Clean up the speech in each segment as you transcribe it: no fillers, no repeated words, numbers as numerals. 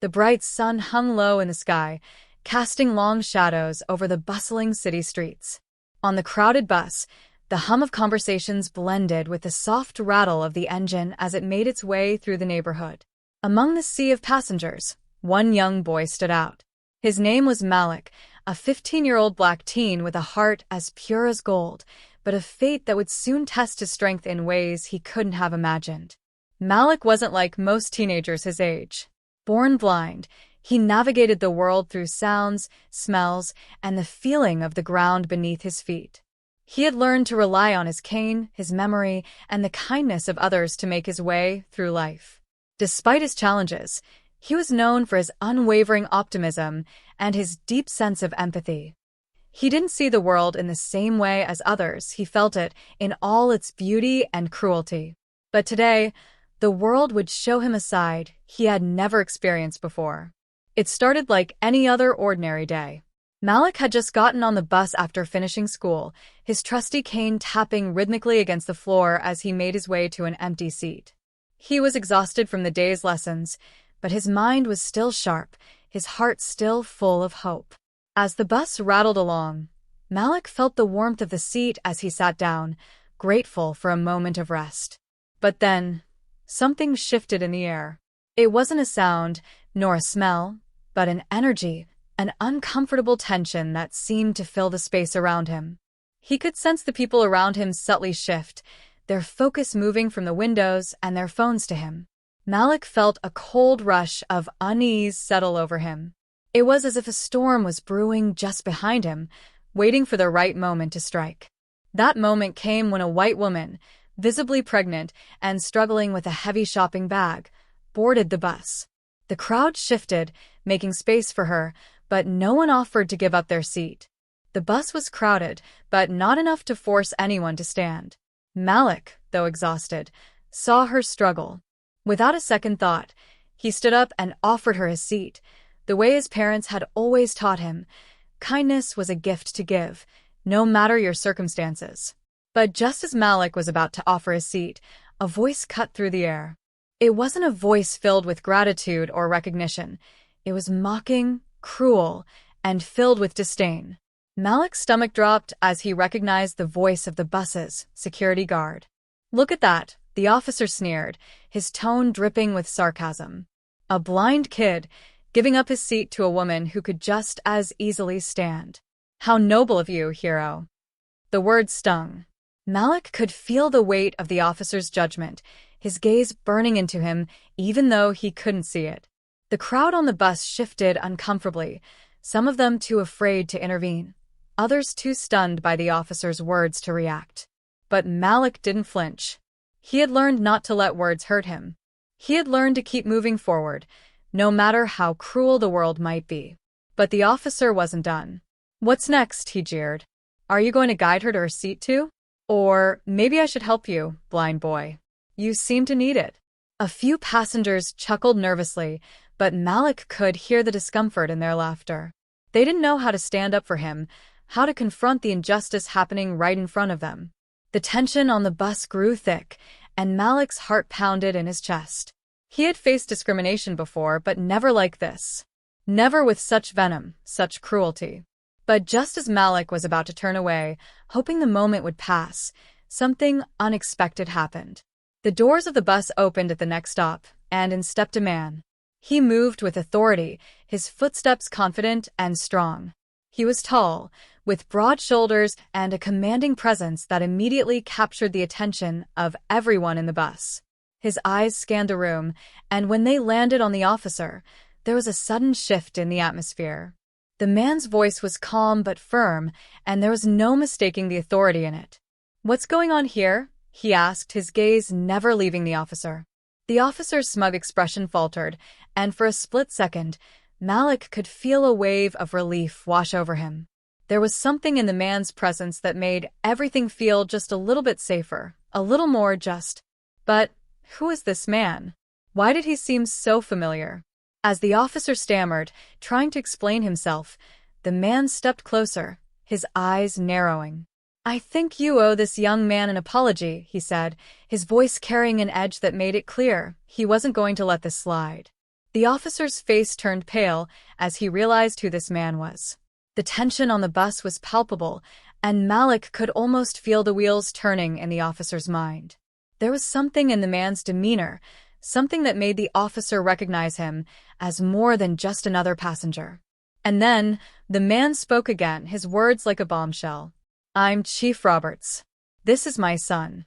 The bright sun hung low in the sky, casting long shadows over the bustling city streets. On the crowded bus, the hum of conversations blended with the soft rattle of the engine as it made its way through the neighborhood. Among the sea of passengers, one young boy stood out. His name was Malik, a 15-year-old black teen with a heart as pure as gold, but a fate that would soon test his strength in ways he couldn't have imagined. Malik wasn't like most teenagers his age. Born blind, he navigated the world through sounds, smells, and the feeling of the ground beneath his feet. He had learned to rely on his cane, his memory, and the kindness of others to make his way through life. Despite his challenges, he was known for his unwavering optimism and his deep sense of empathy. He didn't see the world in the same way as others, he felt it in all its beauty and cruelty. But today, the world would show him a side he had never experienced before. It started like any other ordinary day. Malik had just gotten on the bus after finishing school, his trusty cane tapping rhythmically against the floor as he made his way to an empty seat. He was exhausted from the day's lessons, but his mind was still sharp, his heart still full of hope. As the bus rattled along, Malik felt the warmth of the seat as he sat down, grateful for a moment of rest. But then, something shifted in the air. It wasn't a sound, nor a smell, but an energy, an uncomfortable tension that seemed to fill the space around him. He could sense the people around him subtly shift, their focus moving from the windows and their phones to him. Malik felt a cold rush of unease settle over him. It was as if a storm was brewing just behind him, waiting for the right moment to strike. That moment came when a white woman, visibly pregnant and struggling with a heavy shopping bag, boarded the bus. The crowd shifted, making space for her, but no one offered to give up their seat. The bus was crowded, but not enough to force anyone to stand. Malik, though exhausted, saw her struggle. Without a second thought, he stood up and offered her his seat, the way his parents had always taught him. Kindness was a gift to give, no matter your circumstances. But just as Malik was about to offer his seat, a voice cut through the air. It wasn't a voice filled with gratitude or recognition. It was mocking, cruel, and filled with disdain. Malik's stomach dropped as he recognized the voice of the bus's security guard. "Look at that," the officer sneered, his tone dripping with sarcasm. "A blind kid, giving up his seat to a woman who could just as easily stand. How noble of you, hero." The words stung. Malik could feel the weight of the officer's judgment, his gaze burning into him even though he couldn't see it. The crowd on the bus shifted uncomfortably, some of them too afraid to intervene, others too stunned by the officer's words to react. But Malik didn't flinch. He had learned not to let words hurt him. He had learned to keep moving forward, no matter how cruel the world might be. But the officer wasn't done. "What's next?" he jeered. "Are you going to guide her to her seat too? Or maybe I should help you, blind boy. You seem to need it." A few passengers chuckled nervously, but Malik could hear the discomfort in their laughter. They didn't know how to stand up for him, how to confront the injustice happening right in front of them. The tension on the bus grew thick, and Malik's heart pounded in his chest. He had faced discrimination before, but never like this. Never with such venom, such cruelty. But just as Malik was about to turn away, hoping the moment would pass, something unexpected happened. The doors of the bus opened at the next stop, and in stepped a man. He moved with authority, his footsteps confident and strong. He was tall, with broad shoulders and a commanding presence that immediately captured the attention of everyone in the bus. His eyes scanned the room, and when they landed on the officer, there was a sudden shift in the atmosphere. The man's voice was calm but firm, and there was no mistaking the authority in it. "What's going on here?" he asked, his gaze never leaving the officer. The officer's smug expression faltered, and for a split second, Malik could feel a wave of relief wash over him. There was something in the man's presence that made everything feel just a little bit safer, a little more just. But who is this man? Why did he seem so familiar? As the officer stammered, trying to explain himself, the man stepped closer, his eyes narrowing. "I think you owe this young man an apology," he said, his voice carrying an edge that made it clear he wasn't going to let this slide. The officer's face turned pale as he realized who this man was. The tension on the bus was palpable, and Malik could almost feel the wheels turning in the officer's mind. There was something in the man's demeanor, something that made the officer recognize him as more than just another passenger. And then, the man spoke again, his words like a bombshell. "I'm Chief Roberts. This is my son."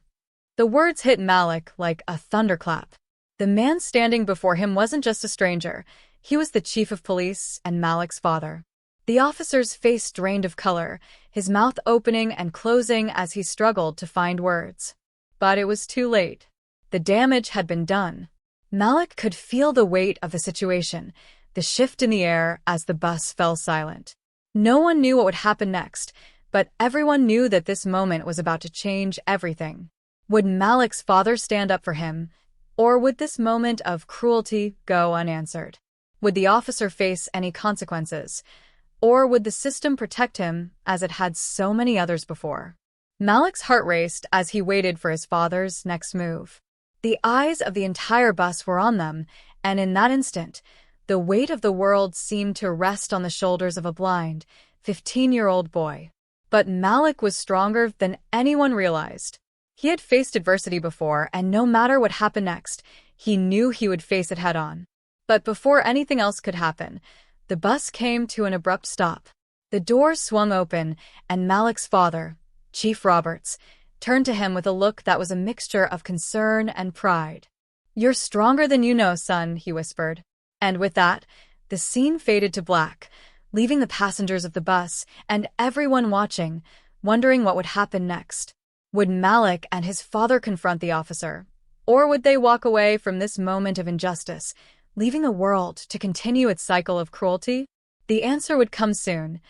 The words hit Malik like a thunderclap. The man standing before him wasn't just a stranger. He was the chief of police and Malik's father. The officer's face drained of color, his mouth opening and closing as he struggled to find words. But it was too late. The damage had been done. Malik could feel the weight of the situation, the shift in the air as the bus fell silent. No one knew what would happen next, but everyone knew that this moment was about to change everything. Would Malik's father stand up for him, or would this moment of cruelty go unanswered? Would the officer face any consequences, or would the system protect him as it had so many others before? Malik's heart raced as he waited for his father's next move. The eyes of the entire bus were on them, and in that instant, the weight of the world seemed to rest on the shoulders of a blind, 15-year-old boy. But Malik was stronger than anyone realized. He had faced adversity before, and no matter what happened next, he knew he would face it head-on. But before anything else could happen, the bus came to an abrupt stop. The door swung open, and Malik's father, Chief Roberts, turned to him with a look that was a mixture of concern and pride. "You're stronger than you know, son," he whispered. And with that, the scene faded to black, leaving the passengers of the bus and everyone watching, wondering what would happen next. Would Malik and his father confront the officer, or would they walk away from this moment of injustice, leaving the world to continue its cycle of cruelty? The answer would come soon,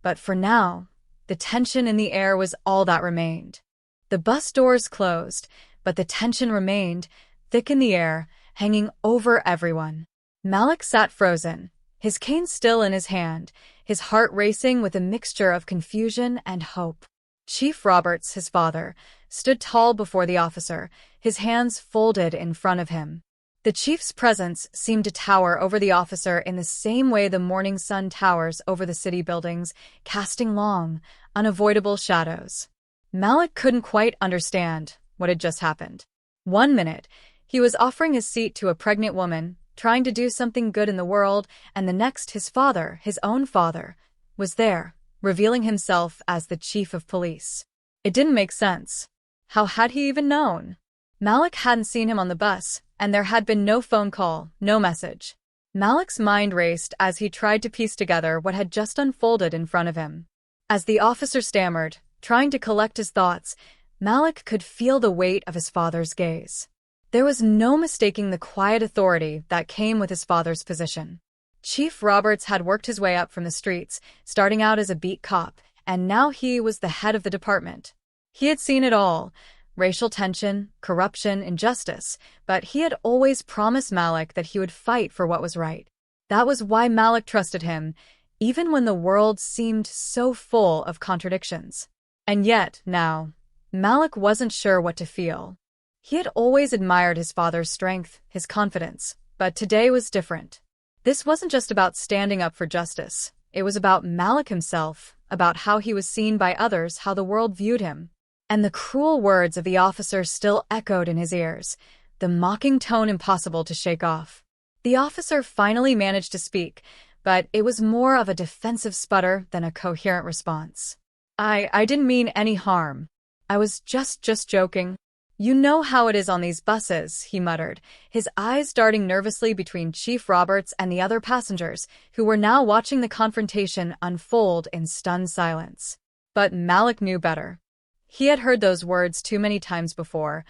but for now, the tension in the air was all that remained. The bus doors closed, but the tension remained, thick in the air, hanging over everyone. Malik sat frozen, his cane still in his hand, his heart racing with a mixture of confusion and hope. Chief Roberts, his father, stood tall before the officer, his hands folded in front of him. The chief's presence seemed to tower over the officer in the same way the morning sun towers over the city buildings, casting long, unavoidable shadows. Malik couldn't quite understand what had just happened. 1 minute, he was offering his seat to a pregnant woman, trying to do something good in the world, and the next his father, his own father, was there, revealing himself as the chief of police. It didn't make sense. How had he even known? Malik hadn't seen him on the bus, and there had been no phone call, no message. Malik's mind raced as he tried to piece together what had just unfolded in front of him. As the officer stammered, trying to collect his thoughts, Malik could feel the weight of his father's gaze. There was no mistaking the quiet authority that came with his father's position. Chief Roberts had worked his way up from the streets, starting out as a beat cop, and now he was the head of the department. He had seen it all: racial tension, corruption, injustice, but he had always promised Malik that he would fight for what was right. That was why Malik trusted him, even when the world seemed so full of contradictions. And yet, now, Malik wasn't sure what to feel. He had always admired his father's strength, his confidence, but today was different. This wasn't just about standing up for justice. It was about Malik himself, about how he was seen by others, how the world viewed him. And the cruel words of the officer still echoed in his ears, the mocking tone impossible to shake off. The officer finally managed to speak, but it was more of a defensive sputter than a coherent response. I didn't mean any harm. I was just joking. You know how it is on these buses," he muttered, his eyes darting nervously between Chief Roberts and the other passengers, who were now watching the confrontation unfold in stunned silence. But Malik knew better. He had heard those words too many times before.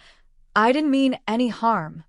"I didn't mean any harm."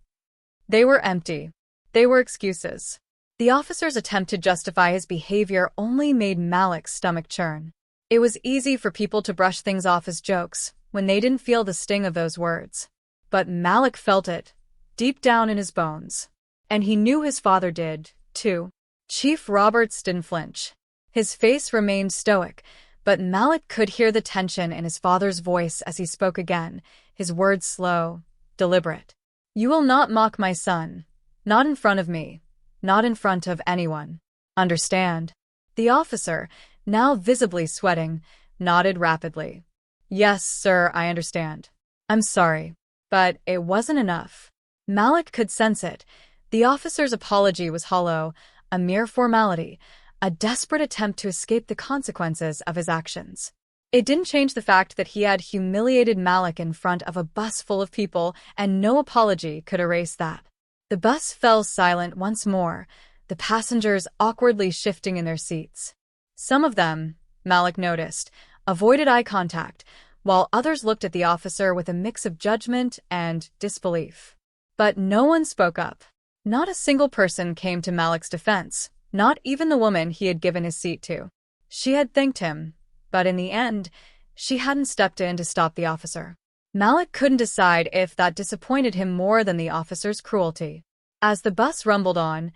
They were empty. They were excuses. The officer's attempt to justify his behavior only made Malik's stomach churn. It was easy for people to brush things off as jokes when they didn't feel the sting of those words. But Malik felt it, deep down in his bones. And he knew his father did, too. Chief Roberts didn't flinch. His face remained stoic, but Malik could hear the tension in his father's voice as he spoke again, his words slow, deliberate. "You will not mock my son. Not in front of me. not in front of anyone. Understand? The officer, now visibly sweating, nodded rapidly. Yes, sir, I understand. I'm sorry, but it wasn't enough. Malik could sense it. The officer's apology was hollow, a mere formality, a desperate attempt to escape the consequences of his actions. It didn't change the fact that he had humiliated Malik in front of a bus full of people, and no apology could erase that. The bus fell silent once more, the passengers awkwardly shifting in their seats. Some of them, Malik noticed, avoided eye contact, while others looked at the officer with a mix of judgment and disbelief. But no one spoke up. Not a single person came to Malik's defense, not even the woman he had given his seat to. She had thanked him, but in the end, she hadn't stepped in to stop the officer. Malik couldn't decide if that disappointed him more than the officer's cruelty. As the bus rumbled on,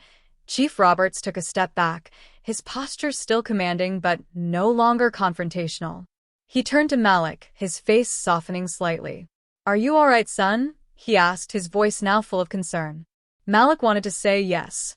Chief Roberts took a step back, his posture still commanding but no longer confrontational. He turned to Malik, his face softening slightly. "Are you all right, son?" he asked, his voice now full of concern. Malik wanted to say yes.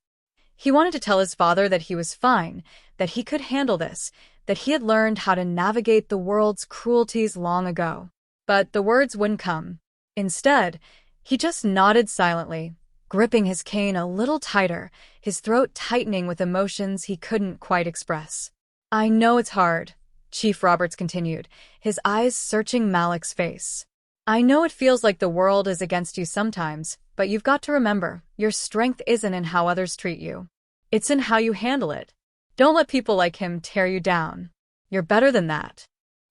He wanted to tell his father that he was fine, that he could handle this, that he had learned how to navigate the world's cruelties long ago. But the words wouldn't come. Instead, he just nodded silently, gripping his cane a little tighter, his throat tightening with emotions he couldn't quite express. "I know it's hard," Chief Roberts continued, his eyes searching Malik's face. "I know it feels like the world is against you sometimes, but you've got to remember, your strength isn't in how others treat you. It's in how you handle it. Don't let people like him tear you down. You're better than that."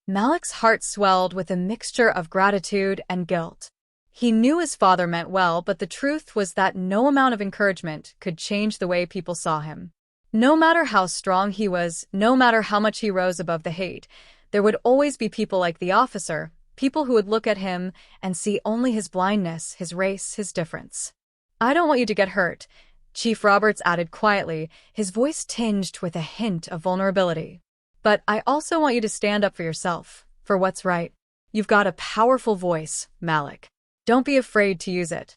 Malik's heart swelled with a mixture of gratitude and guilt. He knew his father meant well, but the truth was that no amount of encouragement could change the way people saw him. No matter how strong he was, no matter how much he rose above the hate, there would always be people like the officer, people who would look at him and see only his blindness, his race, his difference. "I don't want you to get hurt," Chief Roberts added quietly, his voice tinged with a hint of vulnerability. "But I also want you to stand up for yourself, for what's right. You've got a powerful voice, Malik. Don't be afraid to use it."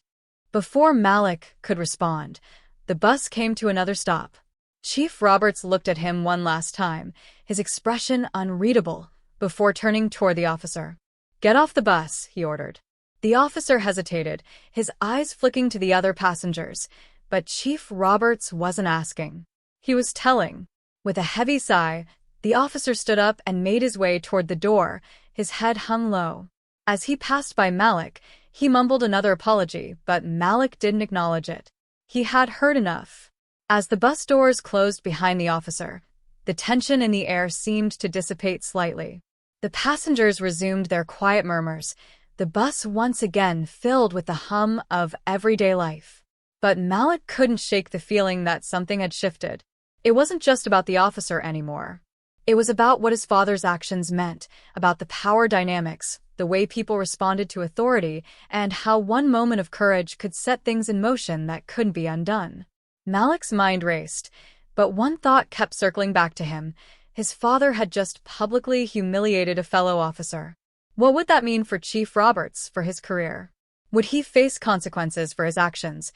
Before Malik could respond, the bus came to another stop. Chief Roberts looked at him one last time, his expression unreadable, before turning toward the officer. "Get off the bus," he ordered. The officer hesitated, his eyes flicking to the other passengers, but Chief Roberts wasn't asking. He was telling. With a heavy sigh, the officer stood up and made his way toward the door, his head hung low. As he passed by Malik, he mumbled another apology, but Malik didn't acknowledge it. He had heard enough. As the bus doors closed behind the officer, the tension in the air seemed to dissipate slightly. The passengers resumed their quiet murmurs, the bus once again filled with the hum of everyday life. But Malik couldn't shake the feeling that something had shifted. It wasn't just about the officer anymore. It was about what his father's actions meant, about the power dynamics, the way people responded to authority, and how one moment of courage could set things in motion that couldn't be undone. Malik's mind raced, but one thought kept circling back to him. His father had just publicly humiliated a fellow officer. What would that mean for Chief Roberts, for his career? Would he face consequences for his actions?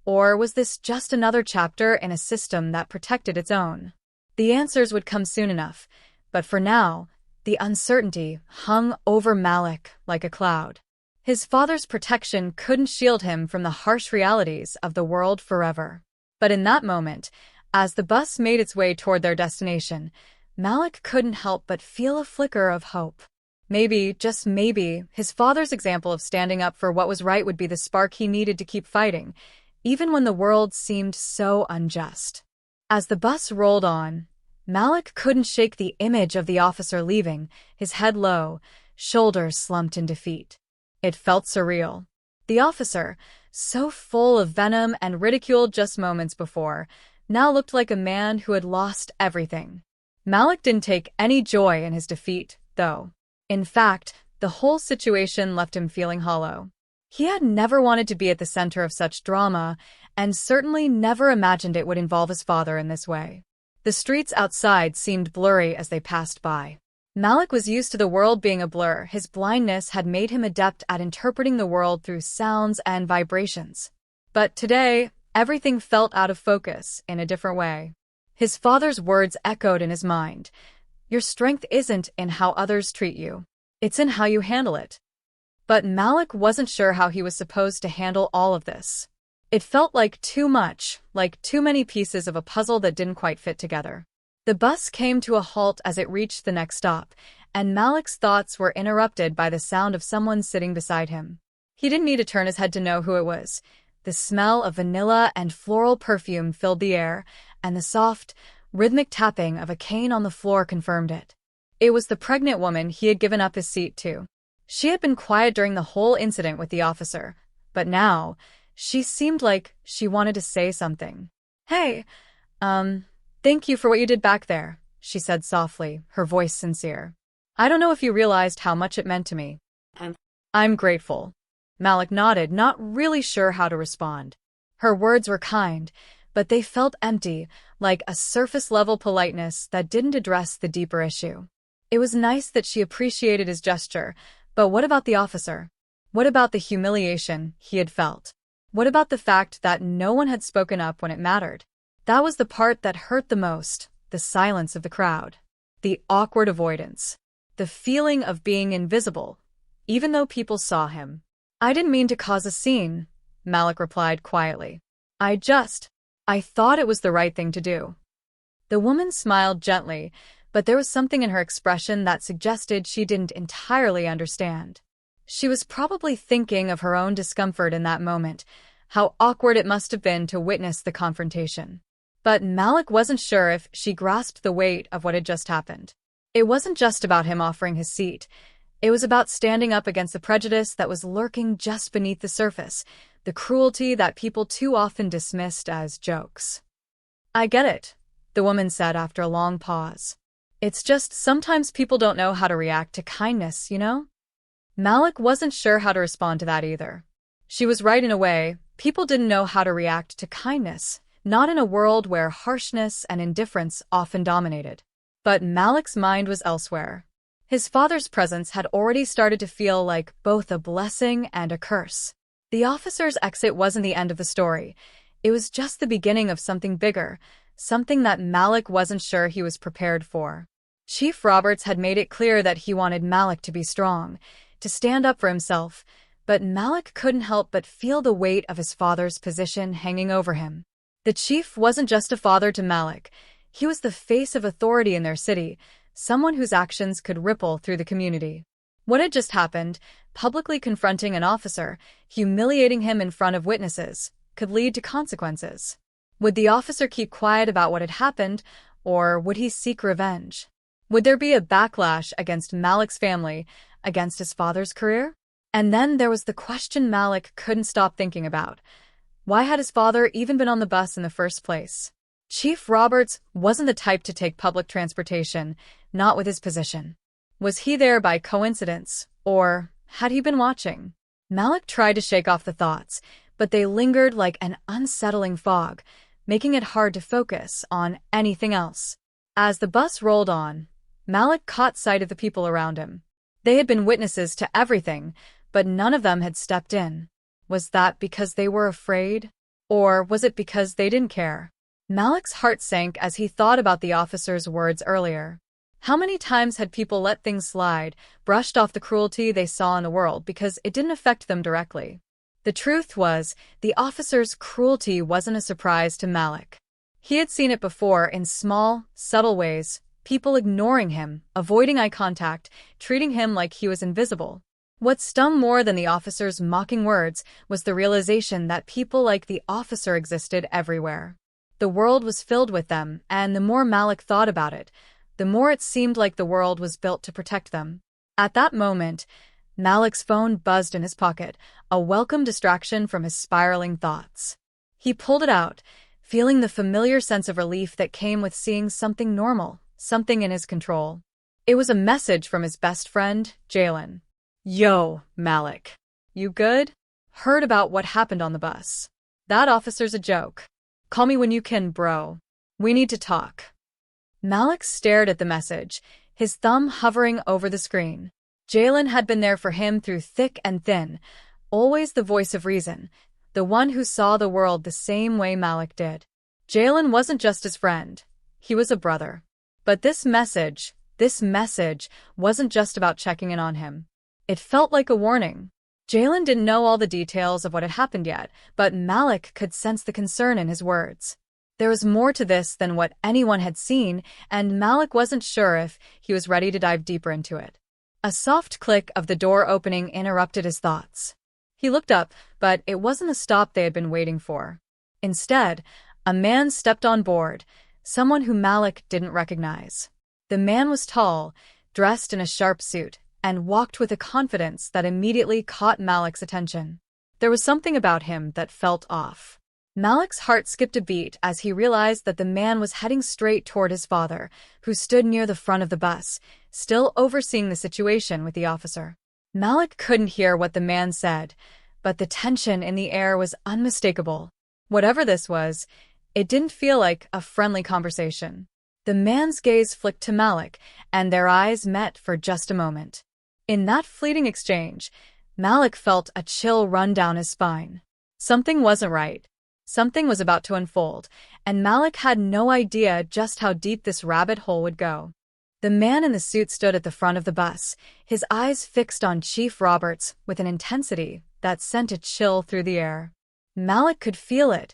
Or was this just another chapter in a system that protected its own? The answers would come soon enough, but for now, the uncertainty hung over Malik like a cloud. His father's protection couldn't shield him from the harsh realities of the world forever. But in that moment, as the bus made its way toward their destination, Malik couldn't help but feel a flicker of hope. Maybe, just maybe, his father's example of standing up for what was right would be the spark he needed to keep fighting, even when the world seemed so unjust. As the bus rolled on, Malik couldn't shake the image of the officer leaving, his head low, shoulders slumped in defeat. It felt surreal. The officer, so full of venom and ridicule just moments before, now looked like a man who had lost everything. Malik didn't take any joy in his defeat, though. In fact, the whole situation left him feeling hollow. He had never wanted to be at the center of such drama, and certainly never imagined it would involve his father in this way. The streets outside seemed blurry as they passed by. Malik was used to the world being a blur. His blindness had made him adept at interpreting the world through sounds and vibrations. But today, Everything felt out of focus in a different way. His father's words echoed in his mind. Your strength isn't in how others treat you. It's in how you handle it. But Malik wasn't sure how he was supposed to handle all of this. It felt like too much, like too many pieces of a puzzle that didn't quite fit together. The bus came to a halt as it reached the next stop, and Malik's thoughts were interrupted by the sound of someone sitting beside him. He didn't need to turn his head to know who it was. The smell of vanilla and floral perfume filled the air, and the soft, rhythmic tapping of a cane on the floor confirmed it. It was the pregnant woman he had given up his seat to. She had been quiet during the whole incident with the officer, but now, she seemed like she wanted to say something. Hey, thank you for what you did back there, she said softly, her voice sincere. I don't know if you realized how much it meant to me. I'm grateful. Malik nodded, not really sure how to respond. Her words were kind, but they felt empty, like a surface-level politeness that didn't address the deeper issue. It was nice that she appreciated his gesture, but what about the officer? What about the humiliation he had felt? What about the fact that no one had spoken up when it mattered? That was the part that hurt the most, the silence of the crowd. The awkward avoidance. The feeling of being invisible, even though people saw him. I didn't mean to cause a scene, Malik replied quietly. I thought it was the right thing to do. The woman smiled gently, but there was something in her expression that suggested she didn't entirely understand. She was probably thinking of her own discomfort in that moment, how awkward it must have been to witness the confrontation. But Malik wasn't sure if she grasped the weight of what had just happened. It wasn't just about him offering his seat. It was about standing up against the prejudice that was lurking just beneath the surface, the cruelty that people too often dismissed as jokes. I get it, the woman said after a long pause. It's just sometimes people don't know how to react to kindness, you know? Malik wasn't sure how to respond to that either. She was right in a way. People didn't know how to react to kindness, not in a world where harshness and indifference often dominated. But Malik's mind was elsewhere. His father's presence had already started to feel like both a blessing and a curse. The officer's exit wasn't the end of the story. It was just the beginning of something bigger, something that Malik wasn't sure he was prepared for. Chief Roberts had made it clear that he wanted Malik to be strong, to stand up for himself, but Malik couldn't help but feel the weight of his father's position hanging over him. The chief wasn't just a father to Malik. He was the face of authority in their city, someone whose actions could ripple through the community. What had just happened, publicly confronting an officer, humiliating him in front of witnesses, could lead to consequences. Would the officer keep quiet about what had happened, or would he seek revenge? Would there be a backlash against Malik's family, against his father's career? And then there was the question Malik couldn't stop thinking about. Why had his father even been on the bus in the first place? Chief Roberts wasn't the type to take public transportation, not with his position. Was he there by coincidence, or had he been watching? Malik tried to shake off the thoughts, but they lingered like an unsettling fog, making it hard to focus on anything else. As the bus rolled on, Malik caught sight of the people around him. They had been witnesses to everything, but none of them had stepped in. Was that because they were afraid? Or was it because they didn't care? Malik's heart sank as he thought about the officer's words earlier. How many times had people let things slide, brushed off the cruelty they saw in the world because it didn't affect them directly? The truth was, the officer's cruelty wasn't a surprise to Malik. He had seen it before in small, subtle ways, people ignoring him, avoiding eye contact, treating him like he was invisible. What stung more than the officer's mocking words was the realization that people like the officer existed everywhere. The world was filled with them, and the more Malik thought about it, the more it seemed like the world was built to protect them. At that moment, Malik's phone buzzed in his pocket, a welcome distraction from his spiraling thoughts. He pulled it out, feeling the familiar sense of relief that came with seeing something normal, something in his control. It was a message from his best friend, Jalen. Yo, Malik. You good? Heard about what happened on the bus. That officer's a joke. Call me when you can, bro. We need to talk. Malik stared at the message, his thumb hovering over the screen. Jalen had been there for him through thick and thin, always the voice of reason, the one who saw the world the same way Malik did. Jalen wasn't just his friend. He was a brother. But this message wasn't just about checking in on him. It felt like a warning. Jalen didn't know all the details of what had happened yet, but Malik could sense the concern in his words. There was more to this than what anyone had seen, and Malik wasn't sure if he was ready to dive deeper into it. A soft click of the door opening interrupted his thoughts. He looked up, but it wasn't the stop they had been waiting for. Instead, a man stepped on board, someone who Malik didn't recognize. The man was tall, dressed in a sharp suit, and walked with a confidence that immediately caught Malik's attention. There was something about him that felt off. Malik's heart skipped a beat as he realized that the man was heading straight toward his father, who stood near the front of the bus, still overseeing the situation with the officer. Malik couldn't hear what the man said, but the tension in the air was unmistakable. Whatever this was, it didn't feel like a friendly conversation. The man's gaze flicked to Malik, and their eyes met for just a moment. In that fleeting exchange, Malik felt a chill run down his spine. Something wasn't right. Something was about to unfold, and Malik had no idea just how deep this rabbit hole would go. The man in the suit stood at the front of the bus, his eyes fixed on Chief Roberts with an intensity that sent a chill through the air. Malik could feel it.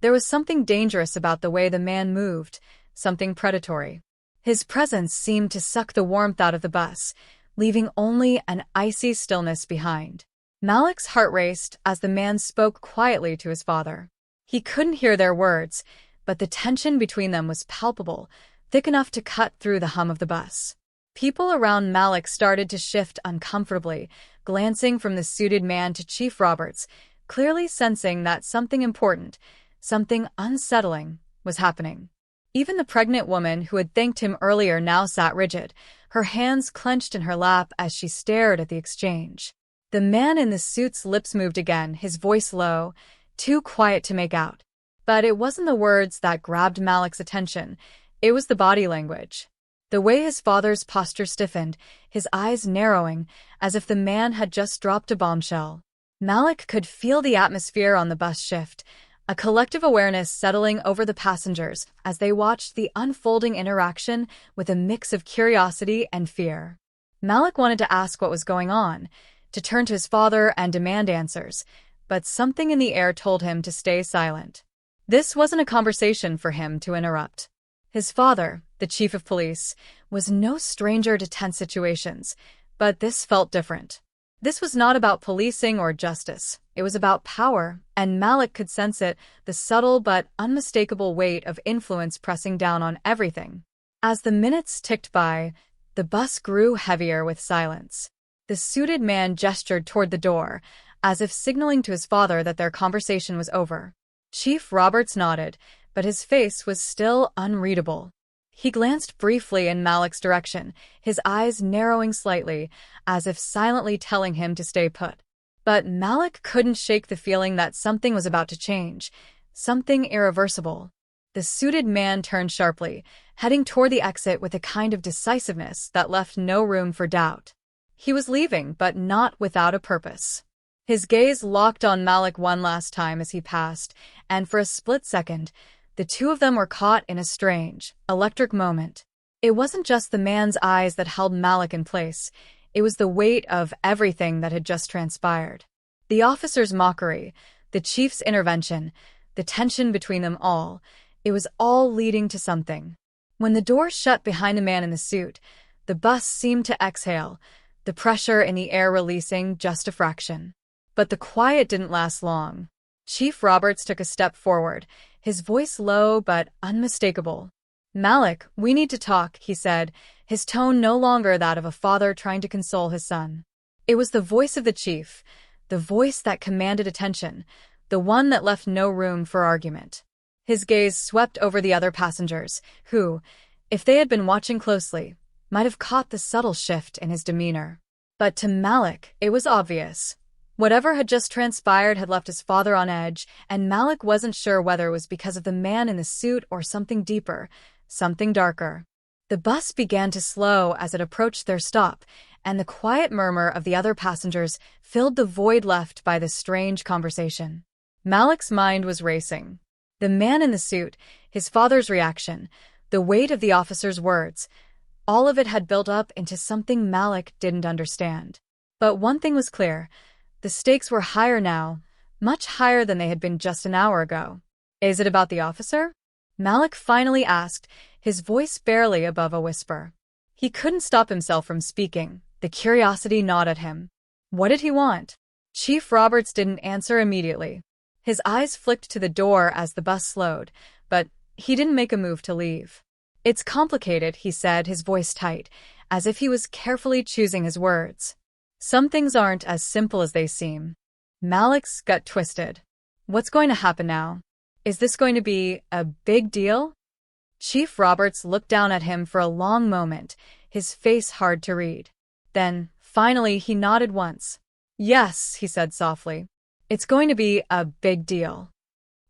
There was something dangerous about the way the man moved, something predatory. His presence seemed to suck the warmth out of the bus, leaving only an icy stillness behind. Malik's heart raced as the man spoke quietly to his father. He couldn't hear their words, but the tension between them was palpable, thick enough to cut through the hum of the bus. People around Malik started to shift uncomfortably, glancing from the suited man to Chief Roberts, clearly sensing that something important, something unsettling, was happening. Even the pregnant woman who had thanked him earlier now sat rigid, her hands clenched in her lap as she stared at the exchange. The man in the suit's lips moved again, his voice low, too quiet to make out. But it wasn't the words that grabbed Malik's attention, it was the body language. The way his father's posture stiffened, his eyes narrowing, as if the man had just dropped a bombshell. Malik could feel the atmosphere on the bus shift, a collective awareness settling over the passengers as they watched the unfolding interaction with a mix of curiosity and fear. Malik wanted to ask what was going on, to turn to his father and demand answers, but something in the air told him to stay silent. This wasn't a conversation for him to interrupt. His father, the chief of police, was no stranger to tense situations, but this felt different. This was not about policing or justice. It was about power, and Malik could sense it, the subtle but unmistakable weight of influence pressing down on everything. As the minutes ticked by, the bus grew heavier with silence. The suited man gestured toward the door, as if signaling to his father that their conversation was over. Chief Roberts nodded, but his face was still unreadable. He glanced briefly in Malik's direction, his eyes narrowing slightly, as if silently telling him to stay put. But Malik couldn't shake the feeling that something was about to change, something irreversible. The suited man turned sharply, heading toward the exit with a kind of decisiveness that left no room for doubt. He was leaving, but not without a purpose. His gaze locked on Malik one last time as he passed, and for a split second, the two of them were caught in a strange, electric moment. It wasn't just the man's eyes that held Malik in place, it was the weight of everything that had just transpired. The officer's mockery, the chief's intervention, the tension between them all, it was all leading to something. When the door shut behind the man in the suit, the bus seemed to exhale, the pressure in the air releasing just a fraction. But the quiet didn't last long. Chief Roberts took a step forward, his voice low but unmistakable. "Malik, we need to talk," he said, his tone no longer that of a father trying to console his son. It was the voice of the chief, the voice that commanded attention, the one that left no room for argument. His gaze swept over the other passengers, who, if they had been watching closely, might have caught the subtle shift in his demeanor. But to Malik, it was obvious. Whatever had just transpired had left his father on edge, and Malik wasn't sure whether it was because of the man in the suit or something deeper, something darker. The bus began to slow as it approached their stop, and the quiet murmur of the other passengers filled the void left by the strange conversation. Malik's mind was racing. The man in the suit, his father's reaction, the weight of the officer's words, all of it had built up into something Malik didn't understand. But one thing was clear. The stakes were higher now, much higher than they had been just an hour ago. Is it about the officer? Malik finally asked, his voice barely above a whisper. He couldn't stop himself from speaking. The curiosity gnawed at him. What did he want? Chief Roberts didn't answer immediately. His eyes flicked to the door as the bus slowed, but he didn't make a move to leave. It's complicated, he said, his voice tight, as if he was carefully choosing his words. Some things aren't as simple as they seem. Malik's gut twisted. What's going to happen now? Is this going to be a big deal? Chief Roberts looked down at him for a long moment, his face hard to read. Then, finally, he nodded once. Yes, he said softly. It's going to be a big deal.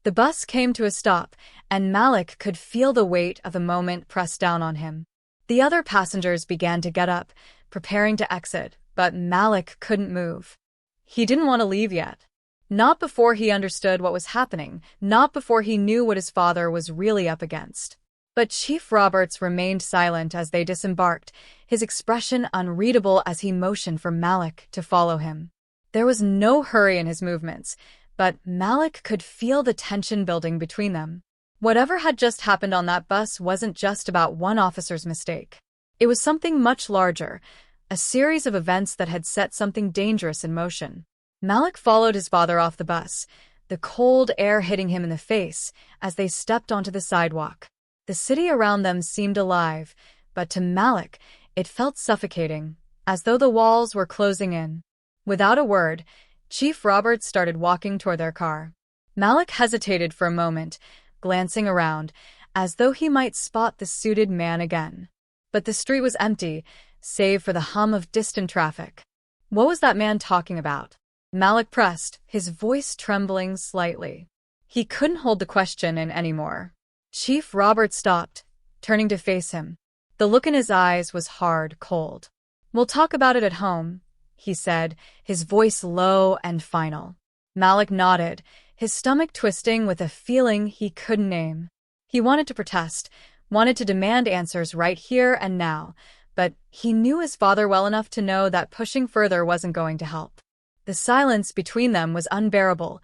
The bus came to a stop, and Malik could feel the weight of the moment press down on him. The other passengers began to get up, preparing to exit, but Malik couldn't move. He didn't want to leave yet. Not before he understood what was happening, not before he knew what his father was really up against. But Chief Roberts remained silent as they disembarked, his expression unreadable as he motioned for Malik to follow him. There was no hurry in his movements, but Malik could feel the tension building between them. Whatever had just happened on that bus wasn't just about one officer's mistake. It was something much larger, a series of events that had set something dangerous in motion. Malik followed his father off the bus, the cold air hitting him in the face as they stepped onto the sidewalk. The city around them seemed alive, but to Malik, it felt suffocating, as though the walls were closing in. Without a word, Chief Roberts started walking toward their car. Malik hesitated for a moment, glancing around, as though he might spot the suited man again. But the street was empty, save for the hum of distant traffic. What was that man talking about? Malik pressed, his voice trembling slightly. He couldn't hold the question in anymore. Chief Roberts stopped, turning to face him. The look in his eyes was hard, cold. "We'll talk about it at home," he said, his voice low and final. Malik nodded, his stomach twisting with a feeling he couldn't name. He wanted to protest, wanted to demand answers right here and now, but he knew his father well enough to know that pushing further wasn't going to help. The silence between them was unbearable,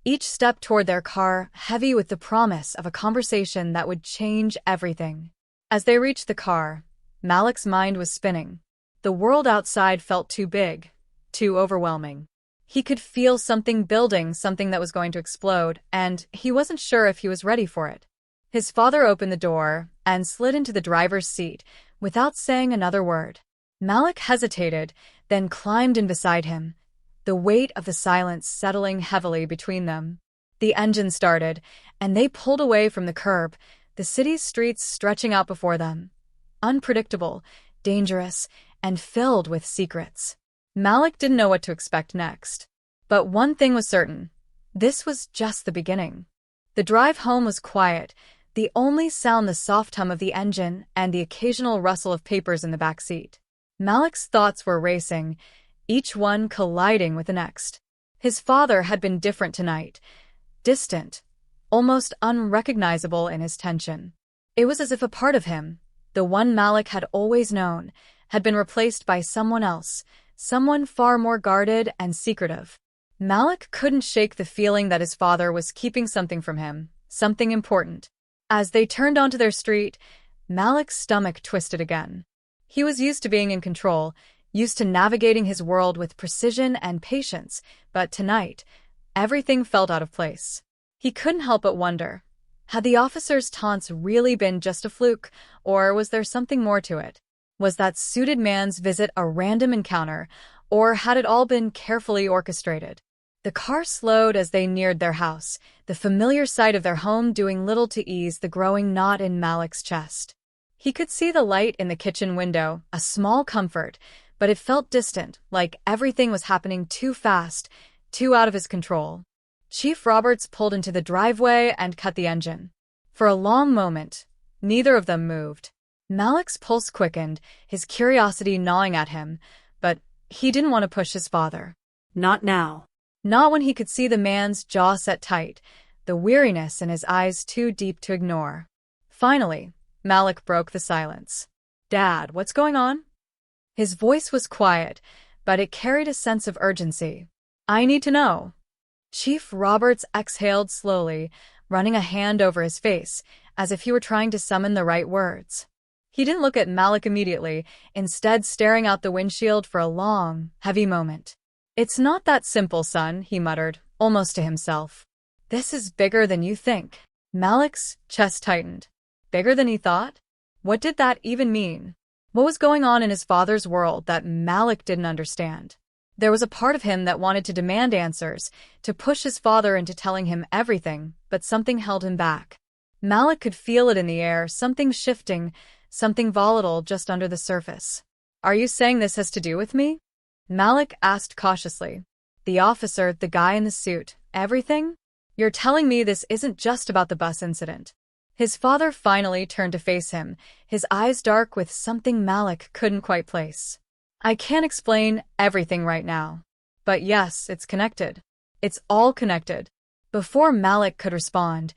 each step toward their car heavy with the promise of a conversation that would change everything. As they reached the car, Malik's mind was spinning. The world outside felt too big, too overwhelming. He could feel something building, something that was going to explode, and he wasn't sure if he was ready for it. His father opened the door and slid into the driver's seat without saying another word. Malik hesitated, then climbed in beside him, the weight of the silence settling heavily between them. The engine started, and they pulled away from the curb, the city's streets stretching out before them. Unpredictable, dangerous, and filled with secrets. Malik didn't know what to expect next. But one thing was certain. This was just the beginning. The drive home was quiet, the only sound the soft hum of the engine and the occasional rustle of papers in the back seat. Malik's thoughts were racing, each one colliding with the next. His father had been different tonight, distant, almost unrecognizable in his tension. It was as if a part of him, the one Malik had always known, had been replaced by someone else, someone far more guarded and secretive. Malik couldn't shake the feeling that his father was keeping something from him, something important. As they turned onto their street, Malik's stomach twisted again. He was used to being in control, used to navigating his world with precision and patience, but tonight, everything felt out of place. He couldn't help but wonder, had the officer's taunts really been just a fluke, or was there something more to it? Was that suited man's visit a random encounter, or had it all been carefully orchestrated? The car slowed as they neared their house, the familiar sight of their home doing little to ease the growing knot in Malik's chest. He could see the light in the kitchen window, a small comfort, but it felt distant, like everything was happening too fast, too out of his control. Chief Roberts pulled into the driveway and cut the engine. For a long moment, neither of them moved. Malik's pulse quickened, his curiosity gnawing at him, but he didn't want to push his father. Not now. Not when he could see the man's jaw set tight, the weariness in his eyes too deep to ignore. Finally, Malik broke the silence. "Dad, what's going on?" His voice was quiet, but it carried a sense of urgency. "I need to know." Chief Roberts exhaled slowly, running a hand over his face, as if he were trying to summon the right words. He didn't look at Malik immediately, instead staring out the windshield for a long, heavy moment. "It's not that simple, son," he muttered, almost to himself. "This is bigger than you think." Malik's chest tightened. Bigger than he thought? What did that even mean? What was going on in his father's world that Malik didn't understand? There was a part of him that wanted to demand answers, to push his father into telling him everything, but something held him back. Malik could feel it in the air, something shifting, something volatile just under the surface. "Are you saying this has to do with me?" Malik asked cautiously. "The officer, the guy in the suit, everything? You're telling me this isn't just about the bus incident?" His father finally turned to face him, his eyes dark with something Malik couldn't quite place. "I can't explain everything right now. But yes, it's connected. It's all connected." Before Malik could respond,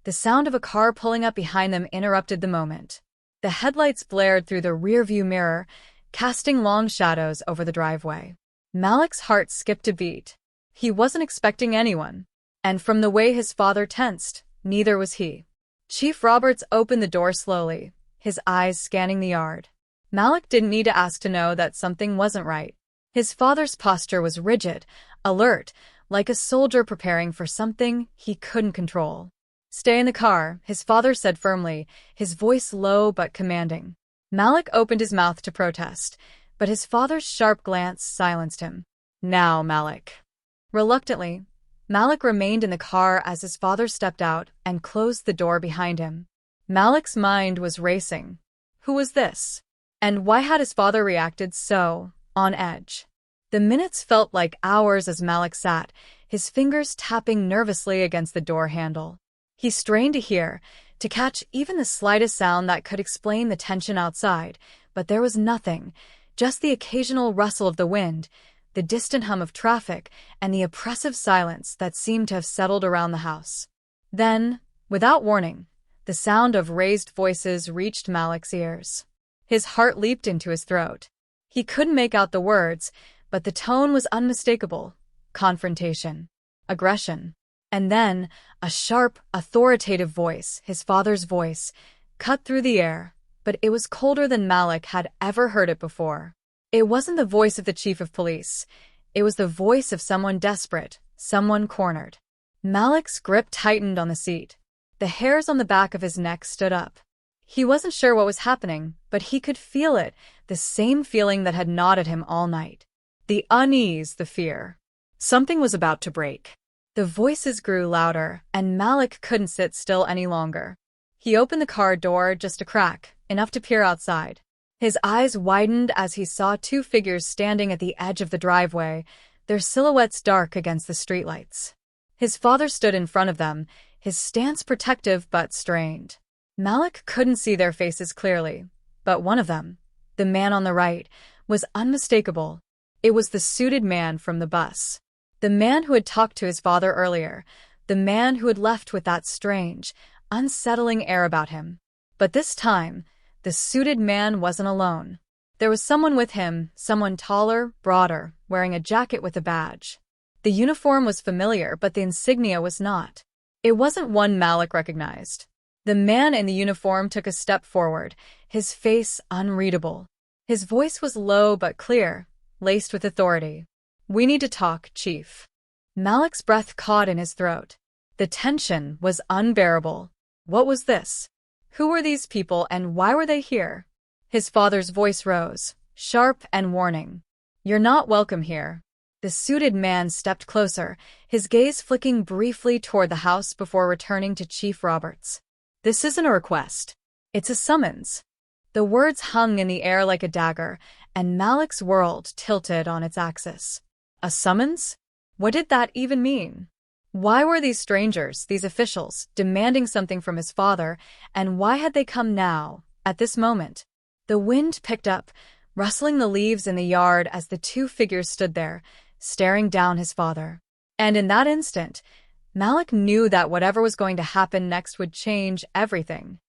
the sound of a car pulling up behind them interrupted the moment. The headlights blared through the rearview mirror, casting long shadows over the driveway. Malik's heart skipped a beat. He wasn't expecting anyone. And from the way his father tensed, neither was he. Chief Roberts opened the door slowly, his eyes scanning the yard. Malik didn't need to ask to know that something wasn't right. His father's posture was rigid, alert, like a soldier preparing for something he couldn't control. "Stay in the car," his father said firmly, his voice low but commanding. Malik opened his mouth to protest, but his father's sharp glance silenced him. "Now, Malik." Reluctantly, Malik remained in the car as his father stepped out and closed the door behind him. Malik's mind was racing. Who was this? And why had his father reacted so on edge? The minutes felt like hours as Malik sat, his fingers tapping nervously against the door handle. He strained to hear, to catch even the slightest sound that could explain the tension outside, but there was nothing, just the occasional rustle of the wind, the distant hum of traffic, and the oppressive silence that seemed to have settled around the house. Then, without warning, the sound of raised voices reached Malik's ears. His heart leaped into his throat. He couldn't make out the words, but the tone was unmistakable. Confrontation. Aggression. And then, a sharp, authoritative voice, his father's voice, cut through the air, but it was colder than Malik had ever heard it before. It wasn't the voice of the chief of police. It was the voice of someone desperate, someone cornered. Malik's grip tightened on the seat. The hairs on the back of his neck stood up. He wasn't sure what was happening, but he could feel it, the same feeling that had gnawed at him all night. The unease, the fear. Something was about to break. The voices grew louder, and Malik couldn't sit still any longer. He opened the car door just a crack, enough to peer outside. His eyes widened as he saw two figures standing at the edge of the driveway, their silhouettes dark against the streetlights. His father stood in front of them, his stance protective but strained. Malik couldn't see their faces clearly, but one of them, the man on the right, was unmistakable. It was the suited man from the bus. The man who had talked to his father earlier, the man who had left with that strange, unsettling air about him. But this time, the suited man wasn't alone. There was someone with him, someone taller, broader, wearing a jacket with a badge. The uniform was familiar, but the insignia was not. It wasn't one Malik recognized. The man in the uniform took a step forward, his face unreadable. His voice was low but clear, laced with authority. "We need to talk, Chief." Malik's breath caught in his throat. The tension was unbearable. What was this? Who were these people and why were they here? His father's voice rose, sharp and warning. "You're not welcome here." The suited man stepped closer, his gaze flicking briefly toward the house before returning to Chief Roberts. "This isn't a request. It's a summons." The words hung in the air like a dagger, and Malik's world tilted on its axis. A summons? What did that even mean? Why were these strangers, these officials, demanding something from his father, and why had they come now, at this moment? The wind picked up, rustling the leaves in the yard as the two figures stood there, staring down his father. And in that instant, Malik knew that whatever was going to happen next would change everything.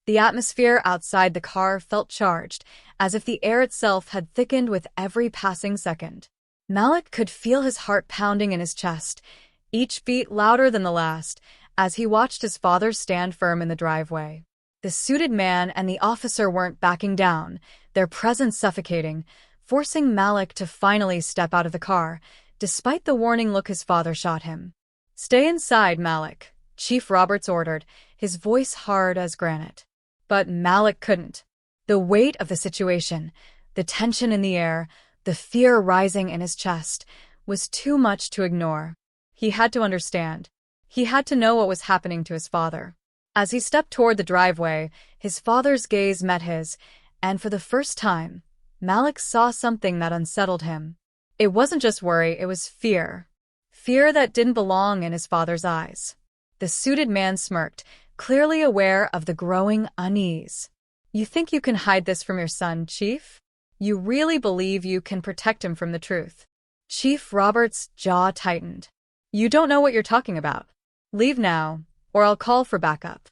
The atmosphere outside the car felt charged, as if the air itself had thickened with every passing second. Malik could feel his heart pounding in his chest, each beat louder than the last, as he watched his father stand firm in the driveway. The suited man and the officer weren't backing down, their presence suffocating, forcing Malik to finally step out of the car, despite the warning look his father shot him. "Stay inside, Malik," Chief Roberts ordered, his voice hard as granite. But Malik couldn't. The weight of the situation, the tension in the air, the fear rising in his chest, was too much to ignore. He had to understand. He had to know what was happening to his father. As he stepped toward the driveway, his father's gaze met his, and for the first time, Malik saw something that unsettled him. It wasn't just worry, it was fear. Fear that didn't belong in his father's eyes. The suited man smirked, clearly aware of the growing unease. "You think you can hide this from your son, Chief? You really believe you can protect him from the truth?" Chief Roberts' jaw tightened. "You don't know what you're talking about. Leave now, or I'll call for backup."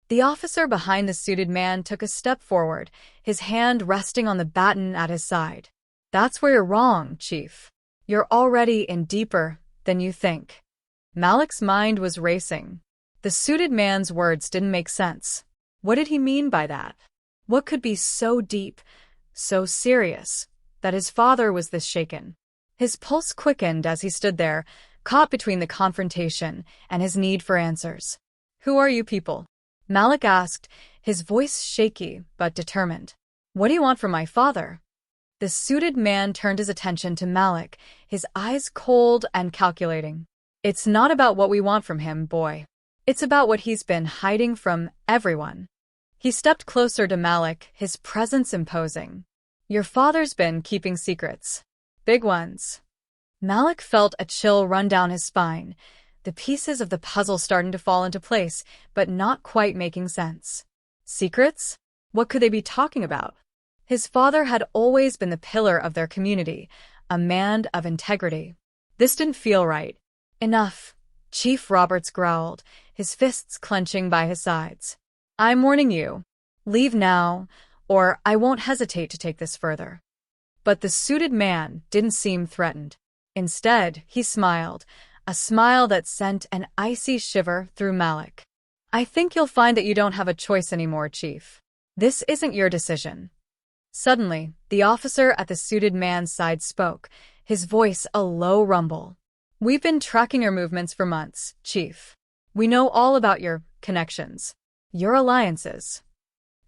The officer behind the suited man took a step forward, his hand resting on the baton at his side. "That's where you're wrong, Chief. You're already in deeper than you think." Malik's mind was racing. The suited man's words didn't make sense. What did he mean by that? What could be so deep, so serious, that his father was this shaken? His pulse quickened as he stood there, caught between the confrontation and his need for answers. "Who are you people?" Malik asked, his voice shaky but determined. "What do you want from my father?" The suited man turned his attention to Malik, his eyes cold and calculating. "It's not about what we want from him, boy. It's about what he's been hiding from everyone." He stepped closer to Malik, his presence imposing. "Your father's been keeping secrets. Big ones." Malik felt a chill run down his spine, the pieces of the puzzle starting to fall into place, but not quite making sense. Secrets? What could they be talking about? His father had always been the pillar of their community, a man of integrity. This didn't feel right. "Enough," Chief Roberts growled, his fists clenching by his sides. "I'm warning you. Leave now, or I won't hesitate to take this further." But the suited man didn't seem threatened. Instead, he smiled, a smile that sent an icy shiver through Malik. "I think you'll find that you don't have a choice anymore, Chief. This isn't your decision." Suddenly, the officer at the suited man's side spoke, his voice a low rumble. "We've been tracking your movements for months, Chief. We know all about your connections, your alliances."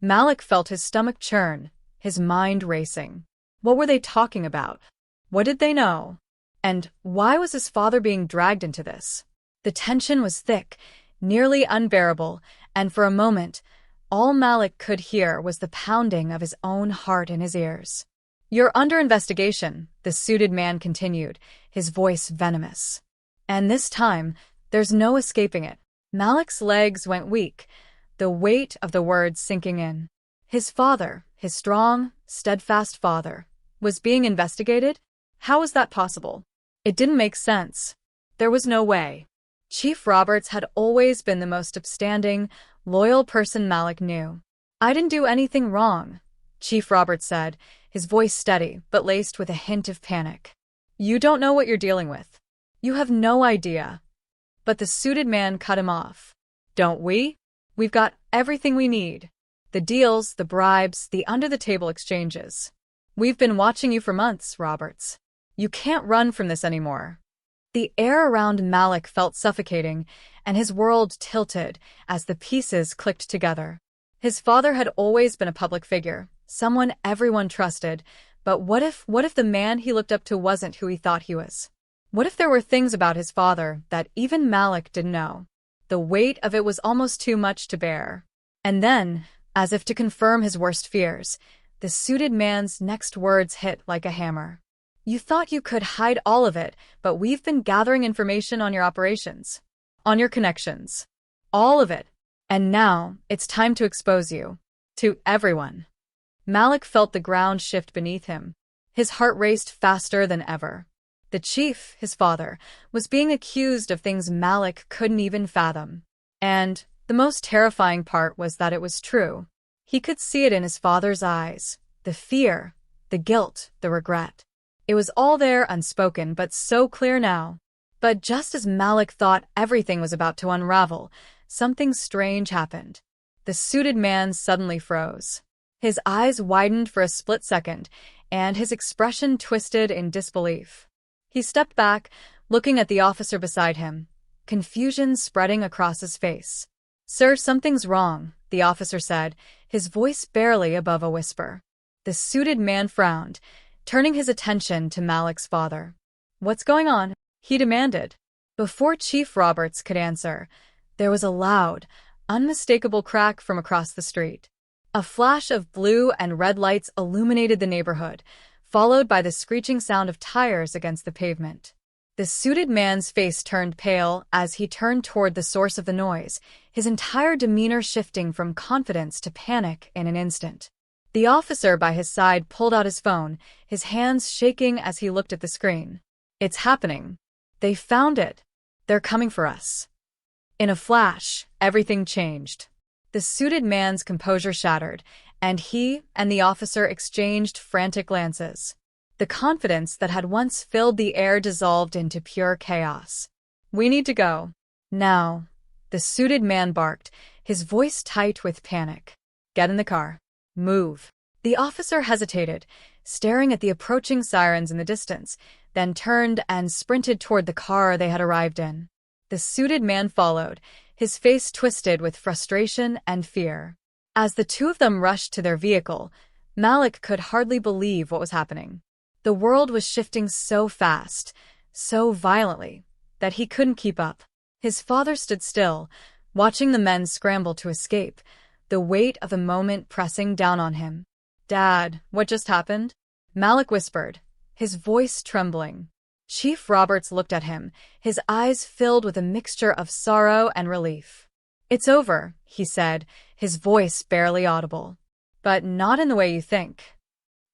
Malik felt his stomach churn, his mind racing. What were they talking about? What did they know? And why was his father being dragged into this? The tension was thick, nearly unbearable, and for a moment, all Malik could hear was the pounding of his own heart in his ears. "You're under investigation," the suited man continued, his voice venomous. "And this time, there's no escaping it." Malik's legs went weak, the weight of the words sinking in. His father, his strong, steadfast father, was being investigated? How was that possible? It didn't make sense. There was no way. Chief Roberts had always been the most upstanding, loyal person Malik knew. "I didn't do anything wrong," Chief Roberts said, his voice steady but laced with a hint of panic. "You don't know what you're dealing with. You have no idea." But the suited man cut him off. "Don't we? We've got everything we need. The deals, the bribes, the under-the-table exchanges. We've been watching you for months, Roberts. You can't run from this anymore." The air around Malik felt suffocating, and his world tilted as the pieces clicked together. His father had always been a public figure, someone everyone trusted, but what if the man he looked up to wasn't who he thought he was? What if there were things about his father that even Malik didn't know? The weight of it was almost too much to bear. And then, as if to confirm his worst fears, the suited man's next words hit like a hammer. "You thought you could hide all of it, but we've been gathering information on your operations, on your connections. All of it. And now, it's time to expose you. To everyone." Malik felt the ground shift beneath him. His heart raced faster than ever. The chief, his father, was being accused of things Malik couldn't even fathom. And the most terrifying part was that it was true. He could see it in his father's eyes. The fear, the guilt, the regret. It was all there, unspoken, but so clear now. But just as Malik thought everything was about to unravel, something strange happened. The suited man suddenly froze. His eyes widened for a split second, and his expression twisted in disbelief. He stepped back, looking at the officer beside him, confusion spreading across his face. "Sir, something's wrong," the officer said, his voice barely above a whisper. The suited man frowned, turning his attention to Malik's father. "What's going on?" he demanded. Before Chief Roberts could answer, there was a loud, unmistakable crack from across the street. A flash of blue and red lights illuminated the neighborhood, followed by the screeching sound of tires against the pavement. The suited man's face turned pale as he turned toward the source of the noise, his entire demeanor shifting from confidence to panic in an instant. The officer by his side pulled out his phone, his hands shaking as he looked at the screen. "It's happening. They found it. They're coming for us." In a flash, everything changed. The suited man's composure shattered, and he and the officer exchanged frantic glances. The confidence that had once filled the air dissolved into pure chaos. "We need to go. Now," the suited man barked, his voice tight with panic. "Get in the car. Move." The officer hesitated, staring at the approaching sirens in the distance, then turned and sprinted toward the car they had arrived in. The suited man followed, his face twisted with frustration and fear. As the two of them rushed to their vehicle, Malik could hardly believe what was happening. The world was shifting so fast, so violently, that he couldn't keep up. His father stood still, watching the men scramble to escape, the weight of the moment pressing down on him. "Dad, what just happened?" Malik whispered, his voice trembling. Chief Roberts looked at him, his eyes filled with a mixture of sorrow and relief. "It's over," he said, his voice barely audible. "But not in the way you think."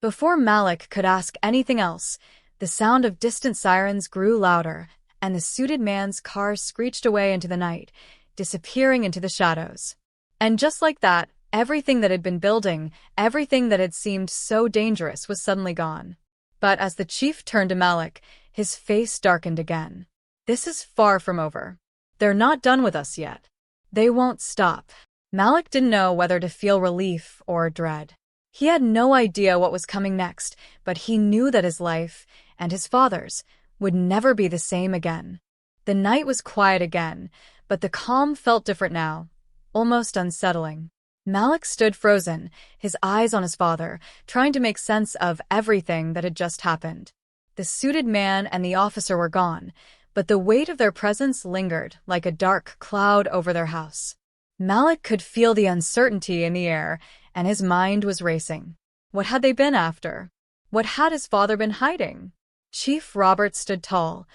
Before Malik could ask anything else, the sound of distant sirens grew louder, and the suited man's car screeched away into the night, disappearing into the shadows. And just like that, everything that had been building, everything that had seemed so dangerous was suddenly gone. But as the chief turned to Malik, his face darkened again. "This is far from over. They're not done with us yet. They won't stop." Malik didn't know whether to feel relief or dread. He had no idea what was coming next, but he knew that his life, and his father's, would never be the same again. The night was quiet again, but the calm felt different now, almost unsettling. Malik stood frozen, his eyes on his father, trying to make sense of everything that had just happened. The suited man and the officer were gone, but the weight of their presence lingered like a dark cloud over their house. Malik could feel the uncertainty in the air, and his mind was racing. What had they been after? What had his father been hiding? Chief Roberts stood tall,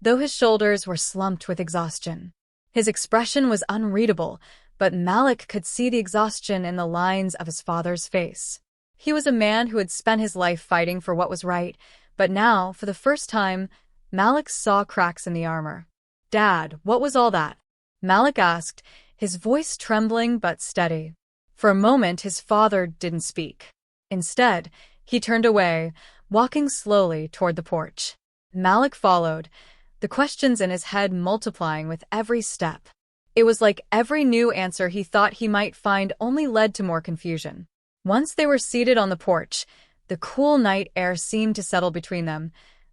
though his shoulders were slumped with exhaustion. His expression was unreadable, but Malik could see the exhaustion in the lines of his father's face. He was a man who had spent his life fighting for what was right, but now, for the first time, Malik saw cracks in the armor. "Dad, what was all that?" Malik asked, his voice trembling but steady. For a moment, his father didn't speak. Instead, he turned away, walking slowly toward the porch. Malik followed, the questions in his head multiplying with every step. It was like every new answer he thought he might find only led to more confusion. Once they were seated on the porch, the cool night air seemed to settle between them,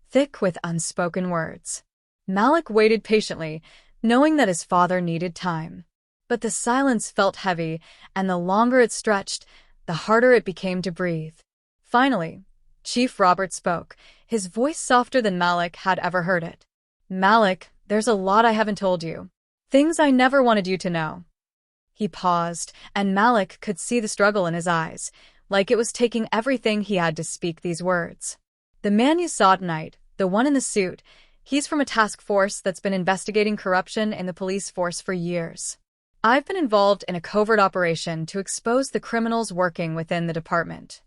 thick with unspoken words. Malik waited patiently, knowing that his father needed time. But the silence felt heavy, and the longer it stretched, the harder it became to breathe. Finally, Chief Roberts spoke, his voice softer than Malik had ever heard it. "Malik, there's a lot I haven't told you. Things I never wanted you to know." He paused, and Malik could see the struggle in his eyes, like it was taking everything he had to speak these words. "The man you saw tonight, the one in the suit, he's from a task force that's been investigating corruption in the police force for years. I've been involved in a covert operation to expose the criminals working within the department."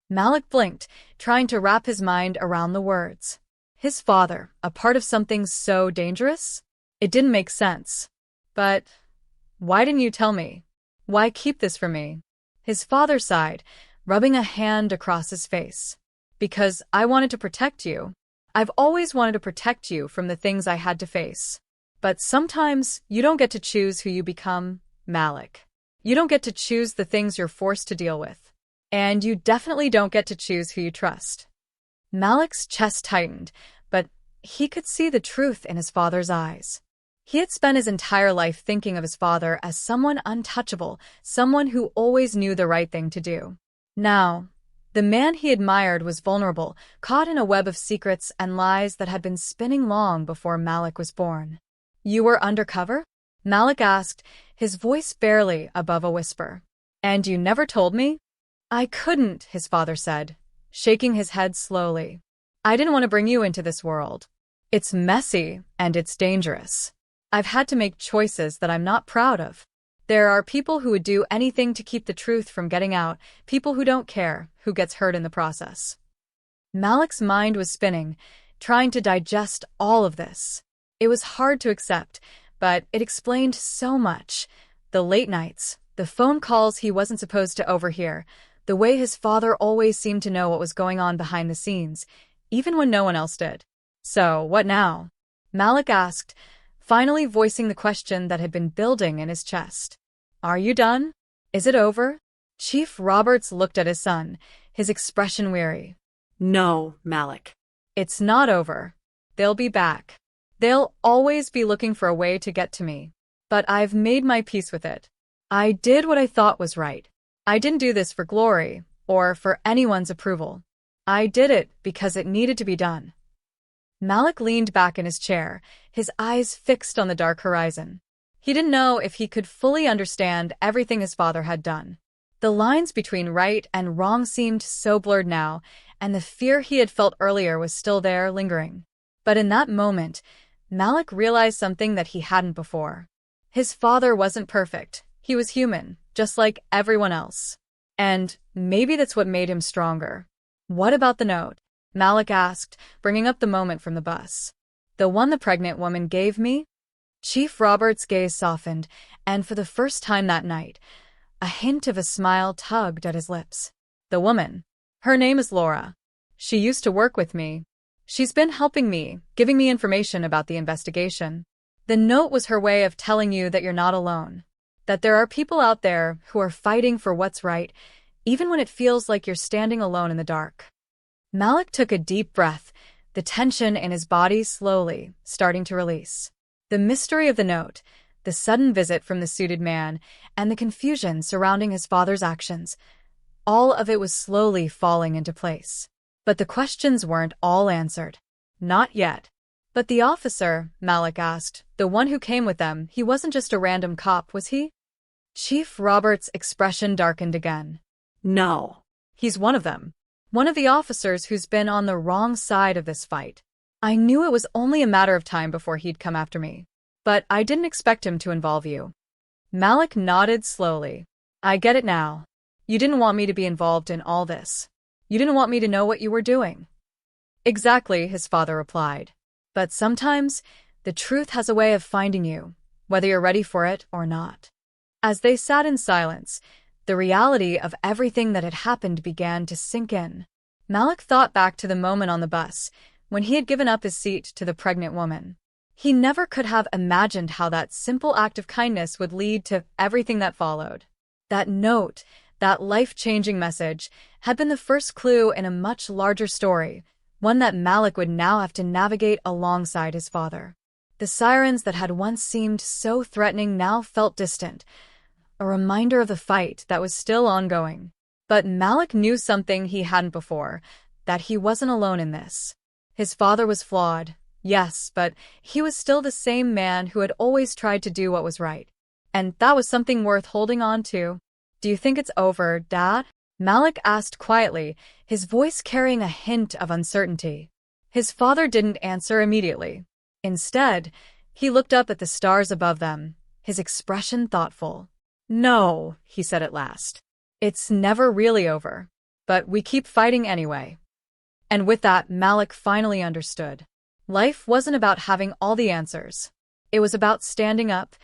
Malik blinked, trying to wrap his mind around the words. His father, a part of something so dangerous? It didn't make sense. But why didn't you tell me? Why keep this from me? His father sighed, rubbing a hand across his face. Because I wanted to protect you. I've always wanted to protect you from the things I had to face. But sometimes you don't get to choose who you become, Malik. You don't get to choose the things you're forced to deal with. And you definitely don't get to choose who you trust. Malik's chest tightened, but he could see the truth in his father's eyes. He had spent his entire life thinking of his father as someone untouchable, someone who always knew the right thing to do. Now, the man he admired was vulnerable, caught in a web of secrets and lies that had been spinning long before Malik was born. You were undercover? Malik asked, his voice barely above a whisper. And you never told me? I couldn't, his father said, shaking his head slowly. I didn't want to bring you into this world. It's messy and it's dangerous. I've had to make choices that I'm not proud of. There are people who would do anything to keep the truth from getting out, people who don't care who gets hurt in the process. Malik's mind was spinning, trying to digest all of this. It was hard to accept, but it explained so much. The late nights, the phone calls he wasn't supposed to overhear, the way his father always seemed to know what was going on behind the scenes, even when no one else did. So, what now? Malik asked, finally voicing the question that had been building in his chest. Are you done? Is it over? Chief Roberts looked at his son, his expression weary. No, Malik. It's not over. They'll be back. They'll always be looking for a way to get to me. But I've made my peace with it. I did what I thought was right. I didn't do this for glory, or for anyone's approval. I did it because it needed to be done. Malik leaned back in his chair, his eyes fixed on the dark horizon. He didn't know if he could fully understand everything his father had done. The lines between right and wrong seemed so blurred now, and the fear he had felt earlier was still there, lingering. But in that moment, Malik realized something that he hadn't before. His father wasn't perfect. He was human, just like everyone else. And maybe that's what made him stronger. What about the note? Malik asked, bringing up the moment from the bus. The one the pregnant woman gave me? Chief Roberts' gaze softened, and for the first time that night, a hint of a smile tugged at his lips. The woman. Her name is Laura. She used to work with me. She's been helping me, giving me information about the investigation. The note was her way of telling you that you're not alone. That there are people out there who are fighting for what's right, even when it feels like you're standing alone in the dark. Malik took a deep breath, the tension in his body slowly starting to release. The mystery of the note, the sudden visit from the suited man, and the confusion surrounding his father's actions, all of it was slowly falling into place. But the questions weren't all answered. Not yet. But the officer, Malik asked, the one who came with them, he wasn't just a random cop, was he? Chief Roberts' expression darkened again. No. He's one of them. One of the officers who's been on the wrong side of this fight. I knew it was only a matter of time before he'd come after me. But I didn't expect him to involve you. Malik nodded slowly. I get it now. You didn't want me to be involved in all this. You didn't want me to know what you were doing. Exactly, his father replied. But sometimes, the truth has a way of finding you, whether you're ready for it or not. As they sat in silence, the reality of everything that had happened began to sink in. Malik thought back to the moment on the bus, when he had given up his seat to the pregnant woman. He never could have imagined how that simple act of kindness would lead to everything that followed. That note, that life-changing message, had been the first clue in a much larger story, one that Malik would now have to navigate alongside his father. The sirens that had once seemed so threatening now felt distant, a reminder of the fight that was still ongoing. But Malik knew something he hadn't before, that he wasn't alone in this. His father was flawed, yes, but he was still the same man who had always tried to do what was right. And that was something worth holding on to. Do you think it's over, Dad? Malik asked quietly, his voice carrying a hint of uncertainty. His father didn't answer immediately. Instead, he looked up at the stars above them, his expression thoughtful. No, he said at last. It's never really over. But we keep fighting anyway. And with that, Malik finally understood. Life wasn't about having all the answers. It was about standing up,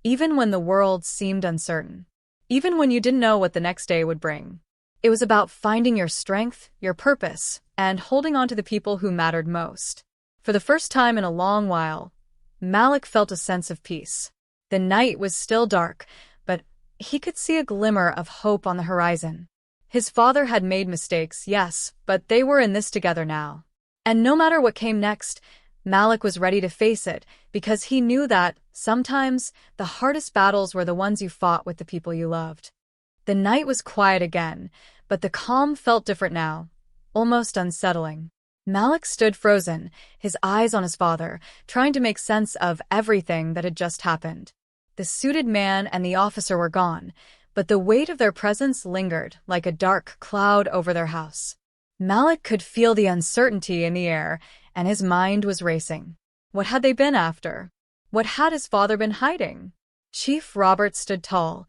even when the world seemed uncertain. Even when you didn't know what the next day would bring. It was about finding your strength, your purpose, and holding on to the people who mattered most. For the first time in a long while, Malik felt a sense of peace. The night was still dark, but he could see a glimmer of hope on the horizon. His father had made mistakes, yes, but they were in this together now. And no matter what came next, Malik was ready to face it, because he knew that, sometimes, the hardest battles were the ones you fought with the people you loved. The night was quiet again, but the calm felt different now, almost unsettling. Malik stood frozen, his eyes on his father, trying to make sense of everything that had just happened. The suited man and the officer were gone, but the weight of their presence lingered like a dark cloud over their house. Malik could feel the uncertainty in the air, and his mind was racing. What had they been after? What had his father been hiding? Chief Robert stood tall,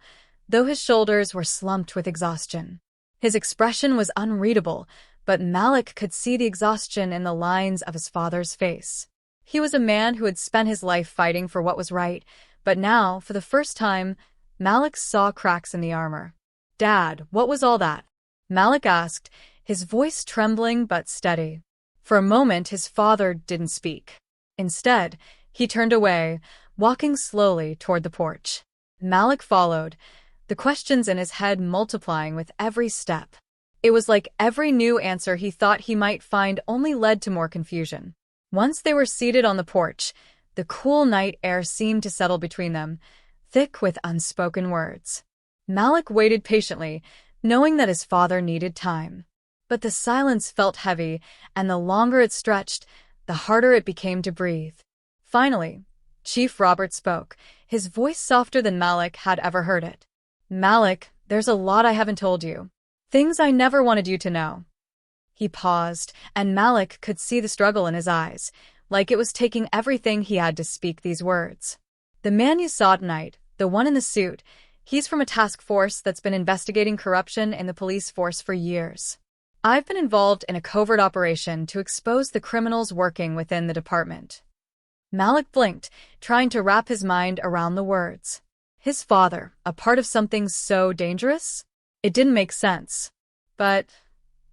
though his shoulders were slumped with exhaustion. His expression was unreadable, but Malik could see the exhaustion in the lines of his father's face. He was a man who had spent his life fighting for what was right, but now, for the first time, Malik saw cracks in the armor. "Dad, what was all that?" Malik asked, his voice trembling but steady. For a moment, his father didn't speak. Instead, he turned away, walking slowly toward the porch. Malik followed, the questions in his head multiplying with every step. It was like every new answer he thought he might find only led to more confusion. Once they were seated on the porch, the cool night air seemed to settle between them, thick with unspoken words. Malik waited patiently, knowing that his father needed time. But the silence felt heavy, and the longer it stretched, the harder it became to breathe. Finally, Chief Robert spoke, his voice softer than Malik had ever heard it. "Malik, there's a lot I haven't told you. Things I never wanted you to know." He paused, and Malik could see the struggle in his eyes, like it was taking everything he had to speak these words. "The man you saw tonight, the one in the suit, he's from a task force that's been investigating corruption in the police force for years. I've been involved in a covert operation to expose the criminals working within the department." Malik blinked, trying to wrap his mind around the words. His father, a part of something so dangerous? It didn't make sense. But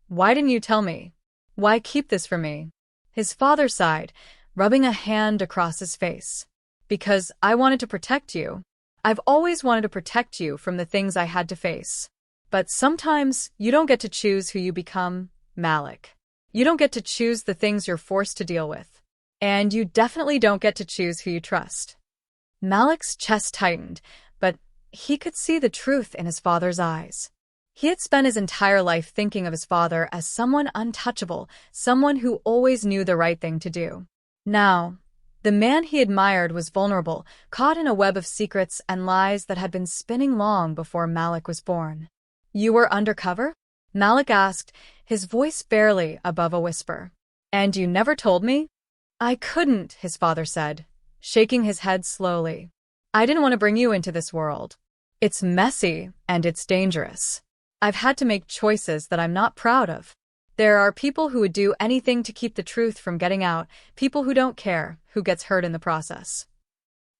why didn't you tell me? Why keep this from me? His father sighed, rubbing a hand across his face. "Because I wanted to protect you. I've always wanted to protect you from the things I had to face. But sometimes you don't get to choose who you become, Malik. You don't get to choose the things you're forced to deal with. And you definitely don't get to choose who you trust." Malik's chest tightened, but he could see the truth in his father's eyes. He had spent his entire life thinking of his father as someone untouchable, someone who always knew the right thing to do. Now, the man he admired was vulnerable, caught in a web of secrets and lies that had been spinning long before Malik was born. "You were undercover?" Malik asked, his voice barely above a whisper. "And you never told me?" "I couldn't," his father said, shaking his head slowly. "I didn't want to bring you into this world. It's messy and it's dangerous. I've had to make choices that I'm not proud of. There are people who would do anything to keep the truth from getting out, people who don't care who gets hurt in the process."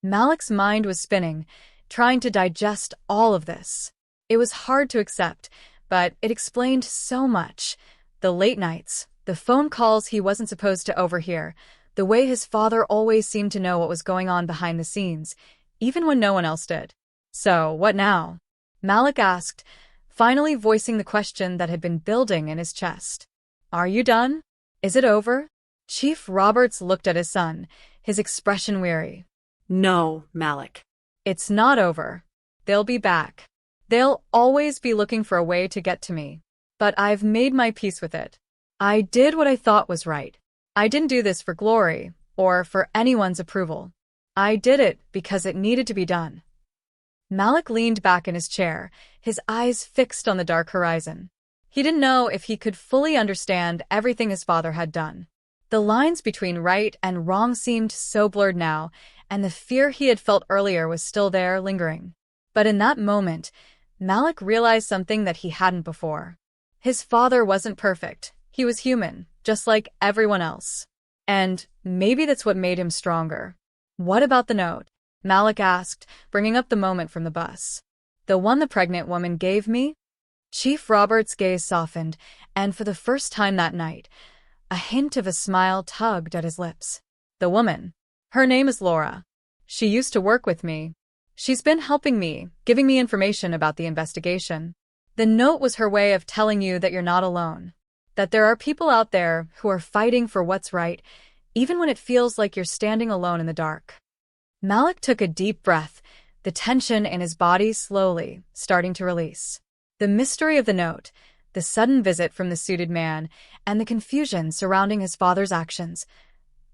Malik's mind was spinning, trying to digest all of this. It was hard to accept, but it explained so much. The late nights, the phone calls he wasn't supposed to overhear, the way his father always seemed to know what was going on behind the scenes, even when no one else did. "So, what now?" Malik asked, finally voicing the question that had been building in his chest. "Are you done? Is it over?" Chief Roberts looked at his son, his expression weary. "No, Malik." "It's not over. They'll be back. They'll always be looking for a way to get to me. But I've made my peace with it. I did what I thought was right. I didn't do this for glory, or for anyone's approval. I did it because it needed to be done." Malik leaned back in his chair, his eyes fixed on the dark horizon. He didn't know if he could fully understand everything his father had done. The lines between right and wrong seemed so blurred now, and the fear he had felt earlier was still there, lingering. But in that moment, Malik realized something that he hadn't before. His father wasn't perfect. He was human, just like everyone else. And Maybe that's what made him stronger. What about the note? Malik asked, bringing up the moment from the bus. The one the pregnant woman gave me? Chief Robert's gaze softened, and for the first time that night, a hint of a smile tugged at his lips. The woman. Her name is Laura. She used to work with me. She's been helping me, giving me information about the investigation. The note was her way of telling you that you're not alone. That there are people out there who are fighting for what's right, even when it feels like you're standing alone in the dark. Malik took a deep breath, the tension in his body slowly starting to release. The mystery of the note, the sudden visit from the suited man, and the confusion surrounding his father's actions,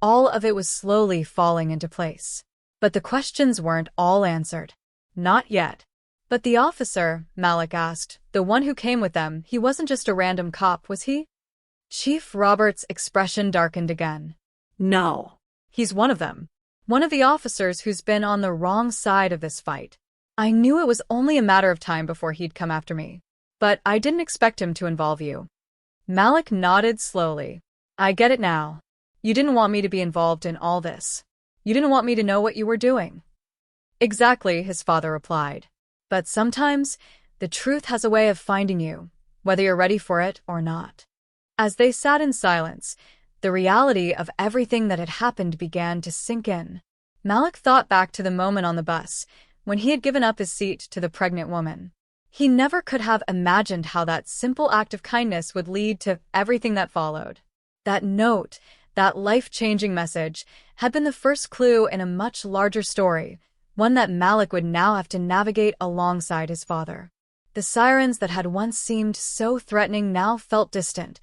all of it was slowly falling into place. But the questions weren't all answered. Not yet. But the officer, Malik asked, the one who came with them, he wasn't just a random cop, was he? Chief Robert's expression darkened again. No. He's one of them. One of the officers who's been on the wrong side of this fight. I knew it was only a matter of time before he'd come after me. But I didn't expect him to involve you. Malik nodded slowly. I get it now. You didn't want me to be involved in all this. You didn't want me to know what you were doing. Exactly, his father replied. But sometimes, the truth has a way of finding you, whether you're ready for it or not. As they sat in silence, the reality of everything that had happened began to sink in. Malik thought back to the moment on the bus, when he had given up his seat to the pregnant woman. He never could have imagined how that simple act of kindness would lead to everything that followed. That note, that life-changing message, had been the first clue in a much larger story, one that Malik would now have to navigate alongside his father. The sirens that had once seemed so threatening now felt distant,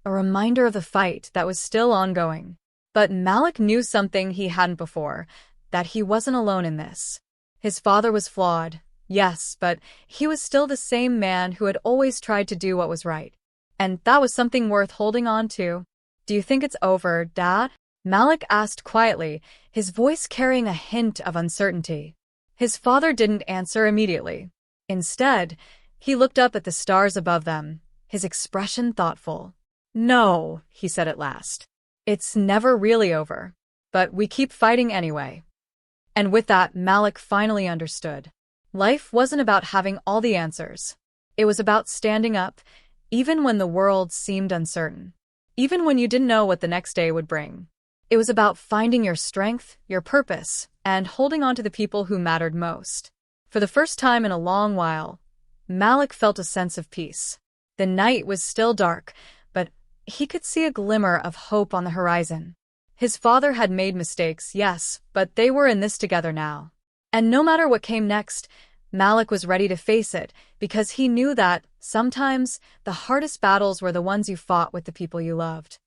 a reminder of the fight that was still ongoing. But Malik knew something he hadn't before, that he wasn't alone in this. His father was flawed, yes, but he was still the same man who had always tried to do what was right. And that was something worth holding on to. Do you think it's over, Dad? Malik asked quietly, his voice carrying a hint of uncertainty. His father didn't answer immediately. Instead, he looked up at the stars above them, his expression thoughtful. No, he said at last. It's never really over. But we keep fighting anyway. And with that, Malik finally understood. Life wasn't about having all the answers. It was about standing up, even when the world seemed uncertain. Even when you didn't know what the next day would bring. It was about finding your strength, your purpose, and holding on to the people who mattered most. For the first time in a long while, Malik felt a sense of peace. The night was still dark, but he could see a glimmer of hope on the horizon. His father had made mistakes, yes, but they were in this together now. And no matter what came next, Malik was ready to face it, because he knew that, sometimes, the hardest battles were the ones you fought with the people you loved.